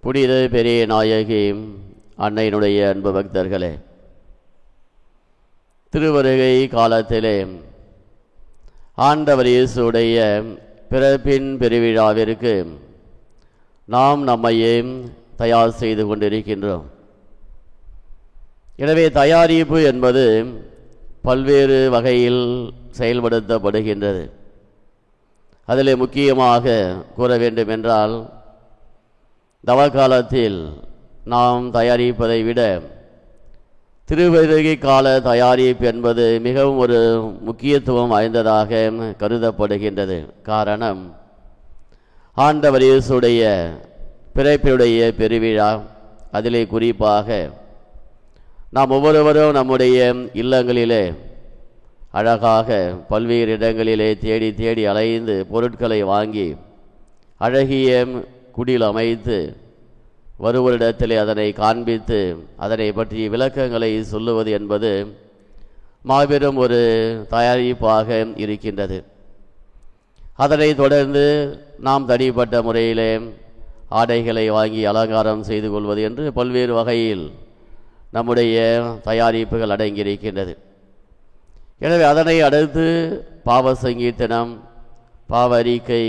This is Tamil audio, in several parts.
புனித பெரிய நாயகி அன்னையினுடைய அன்பு பக்தர்களே, திருவருகை காலத்திலே ஆண்டவர் இயேசுடைய பிறப்பின் பெருவிழாவிற்கு நாம் நம்மையே தயார் செய்து கொண்டிருக்கின்றோம். எனவே தயாரிப்பு என்பது பல்வேறு வகையில் செயல்படுத்தப்படுகின்றது. அதில் முக்கியமாக கூற வேண்டுமென்றால், தவக்காலத்தில் நாம் தயாரிப்பதை விட திருவருகை கால தயாரிப்பு என்பது மிகவும் ஒரு முக்கியத்துவம் வாய்ந்ததாக கருதப்படுகின்றது. காரணம், ஆண்டவர் இயேசுடைய பிறப்பினுடைய பெருவிழா. அதிலே குறிப்பாக நாம் ஒவ்வொருவரும் நம்முடைய இல்லங்களிலே அழகாக பல்வேறு இடங்களிலே தேடி தேடி அலைந்து பொருட்களை வாங்கி அழகிய குடில் அமைத்து வருவரிடத்திலே அதனை காண்பித்து அதனை பற்றிய விளக்கங்களை சொல்லுவது என்பது மாபெரும் ஒரு தயாரிப்பாக இருக்கின்றது. அதனை தொடர்ந்து நாம் தனிப்பட்ட முறையிலே ஆடைகளை வாங்கி அலங்காரம் செய்து கொள்வது என்று பல்வேறு வகையில் நம்முடைய தயாரிப்புகள் அடங்கியிருக்கின்றது. எனவே அதனை அடுத்து பாவ சங்கீர்த்தனம், பாவ அறிக்கை,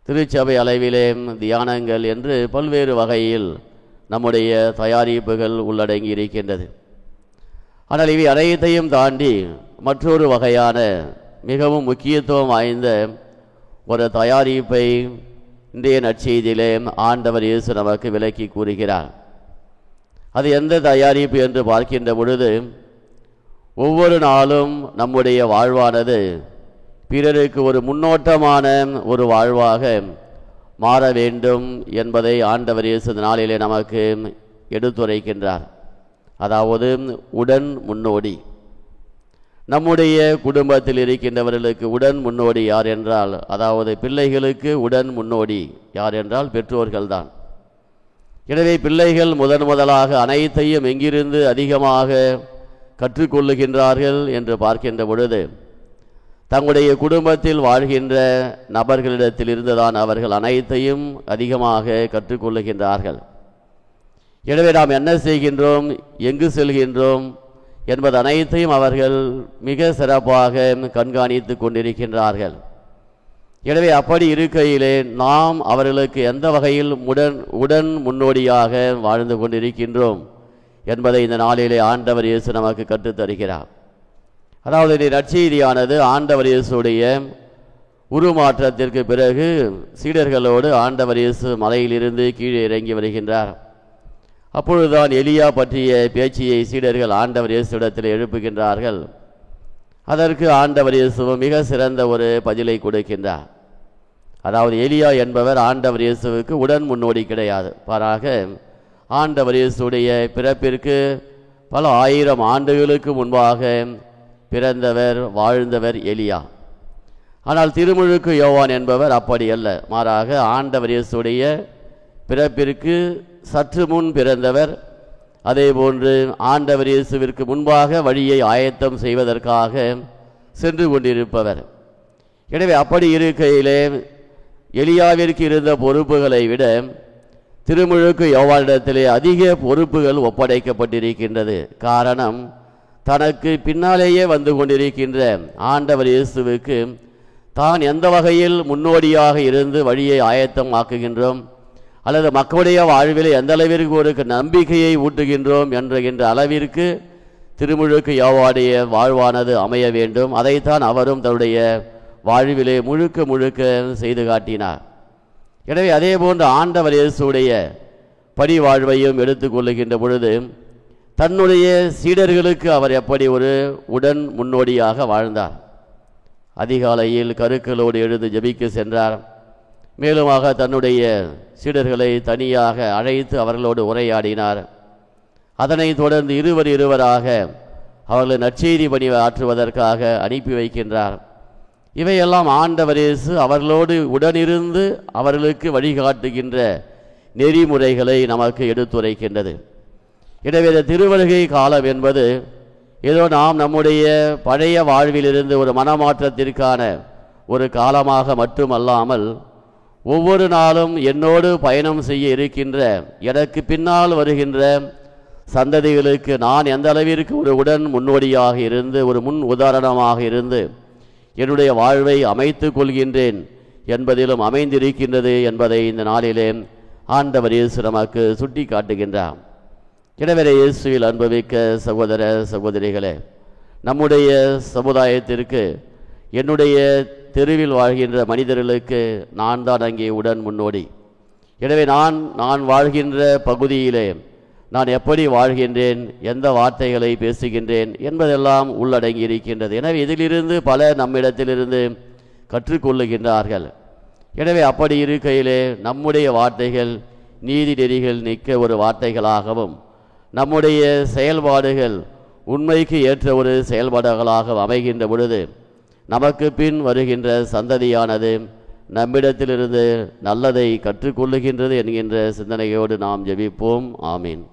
திருச்சபை அளவிலே தியானங்கள் என்று பல்வேறு வகையில் நம்முடைய தயாரிப்புகள் உள்ளடங்கி இருக்கின்றது. ஆனால் இவை அனைத்தையும் தாண்டி மற்றொரு வகையான மிகவும் முக்கியத்துவம் வாய்ந்த ஒரு தயாரிப்பை இன்றைய நற்செய்தியிலே ஆண்டவர் இயேசு நமக்கு விளக்கி கூறுகிறார். அது எந்த தயாரிப்பு என்று பார்க்கின்ற பொழுது, ஒவ்வொரு நாளும் நம்முடைய வாழ்வானது பிறருக்கு ஒரு முன்னோட்டமான ஒரு வாழ்வாக மாற வேண்டும் என்பதை ஆண்டவர் இயேசு நாளிலே நமக்கு எடுத்துரைக்கின்றார். அதாவது உடன் முன்னோடி. நம்முடைய குடும்பத்தில் இருக்கின்றவர்களுக்கு உடன் முன்னோடி யார் என்றால், அதாவது பிள்ளைகளுக்கு உடன் முன்னோடி யார் என்றால் பெற்றோர்கள்தான். எனவே பிள்ளைகள் முதலாக அனைத்தையும் எங்கிருந்து அதிகமாக கற்றுக்கொள்ளுகின்றார்கள் என்று பார்க்கின்ற பொழுது, தங்களுடைய குடும்பத்தில் வாழ்கின்ற நபர்களிடத்தில் இருந்துதான் அவர்கள் அனைத்தையும் அதிகமாக கற்றுக்கொள்ளுகின்றார்கள். எனவே நாம் என்ன செய்கின்றோம், எங்கு செல்கின்றோம் என்பது அனைத்தையும் அவர்கள் மிக சிறப்பாக கண்காணித்து கொண்டிருக்கின்றார்கள். எனவே அப்படி இருக்கையிலே நாம் அவர்களுக்கு எந்த வகையில் உடன் முன்னோடியாக வாழ்ந்து கொண்டிருக்கின்றோம் என்பதை இந்த நாளிலே ஆண்டவர் இயேசு நமக்கு கற்றுத்தருகிறார். அதாவது இந்த நற்செய்தியானது ஆண்டவர் இயேசுடைய உருமாற்றத்திற்கு பிறகு சீடர்களோடு ஆண்டவர் இயேசு மலையிலிருந்து கீழே இறங்கி வருகின்றார். அப்பொழுதுதான் எலியா பற்றிய பேச்சியை சீடர்கள் ஆண்டவர் இயேசுவிடத்தில் எழுப்புகின்றார்கள். அதற்கு ஆண்டவர் இயேசு மிக சிறந்த ஒரு பதிலை கொடுக்கின்றார். அதாவது எலியா என்பவர் ஆண்டவர் இயேசுவுக்கு உடன் முன்னோடி கிடையாது. மாறாக ஆண்டவர் இயேசுடைய பிறப்பிற்கு பல ஆயிரம் ஆண்டுகளுக்கு முன்பாக பிறந்தவர், வாழ்ந்தவர் எலியா. ஆனால் திருமுழுக்கு யோவான் என்பவர் அப்படி அல்ல. மாறாக ஆண்டவர் இயேசுடைய பிறப்பிற்கு சற்று முன் பிறந்தவர். அதே போன்று ஆண்டவர் இயேசுவிற்கு முன்பாக வழியை ஆயத்தம் செய்வதற்காக சென்று கொண்டிருப்பவர். எனவே அப்படி இருக்கையிலே எலியாவிற்கு இருந்த பொறுப்புகளை விட திருமுழுக்கு யோவானிடத்திலே அதிக பொறுப்புகள் ஒப்படைக்கப்பட்டிருக்கின்றது. காரணம், தனக்கு பின்னாலேயே வந்து கொண்டிருக்கின்ற ஆண்டவர் இயேசுவுக்கு தான் எந்த வகையில் முன்னோடியாக இருந்து வழியை ஆயத்தமாக்குகின்றோம், அல்லது மக்களுடைய வாழ்வில் எந்த அளவிற்கு ஒரு நம்பிக்கையை ஊட்டுகின்றோம் என்ற அளவிற்கு திருமுழுக்கு யோவானுடைய வாழ்வானது அமைய வேண்டும். அதைத்தான் அவரும் தன்னுடைய வாழ்விலே முழுக்க செய்து காட்டினார். எனவே அதே போன்று ஆண்டவர் இயேசுடைய படி வாழ்வையும் எடுத்துக்கொள்ளுகின்ற பொழுது தன்னுடைய சீடர்களுக்கு அவர் எப்படி ஒரு உடன் முன்னோடியாக வாழ்ந்தார். அதிகாலையில் கருக்களோடு எழுந்து ஜெபிக்க சென்றார். மேலுமாக தன்னுடைய சீடர்களை தனியாக அழைத்து அவர்களோடு உரையாடினார். அதனைத் தொடர்ந்து இருவராக அவர்களை நற்செய்தி பணி ஆற்றுவதற்காக அனுப்பி வைக்கின்றார். இவையெல்லாம் ஆண்டவர் இயேசு அவர்களோடு உடனிருந்து அவர்களுக்கு வழிகாட்டுகின்ற நெறிமுறைகளை நமக்கு எடுத்துரைக்கின்றது. எனவே இந்த திருவருகை காலம் என்பது ஏதோ நாம் நம்முடைய பழைய வாழ்விலிருந்து ஒரு மனமாற்றத்திற்கான ஒரு காலமாக மட்டுமல்லாமல் ஒவ்வொரு நாளும் என்னோடு பயணம் செய்ய இருக்கின்ற எனக்கு பின்னால் வருகின்ற சந்ததிகளுக்கு நான் எந்த அளவிற்கு ஒரு உடன் முன்னோடியாக இருந்து ஒரு முன் உதாரணமாக இருந்து என்னுடைய வாழ்வை அமைத்து கொள்கின்றேன் என்பதிலும் அமைந்திருக்கின்றது என்பதை இந்த நாளிலே ஆண்டவர் இயேசு நமக்கு சுட்டி காட்டுகின்றார். எனவே இயேசுவில் அனுபவிக்க சகோதர சகோதரிகளே, நம்முடைய சமுதாயத்திற்கு, என்னுடைய தெருவில் வாழ்கின்ற மனிதர்களுக்கு நான் தான் அங்கே உடன் முன்னோடி. எனவே நான் வாழ்கின்ற பகுதியிலே நான் எப்படி வாழ்கின்றேன், எந்த வார்த்தைகளை பேசுகின்றேன் என்பதெல்லாம் உள்ளடங்கி இருக்கின்றது. எனவே இதிலிருந்து பல நம்மிடத்திலிருந்து கற்றுக்கொள்ளுகின்றார்கள். எனவே அப்படி இருக்கையிலே நம்முடைய வார்த்தைகள் நீதி நெறிகள் நிற்க ஒரு வார்த்தைகளாகவும் நம்முடைய செயல்பாடுகள் உண்மைக்கு ஏற்ற ஒரு செயல்பாடுகளாக அமைகின்ற பொழுது நமக்கு பின் வருகின்ற சந்ததியானது நம்மிடத்திலிருந்து நல்லதை கற்றுக்கொள்ளுகின்றது என்கின்ற சிந்தனையோடு நாம் ஜெபிப்போம். ஆமீன்.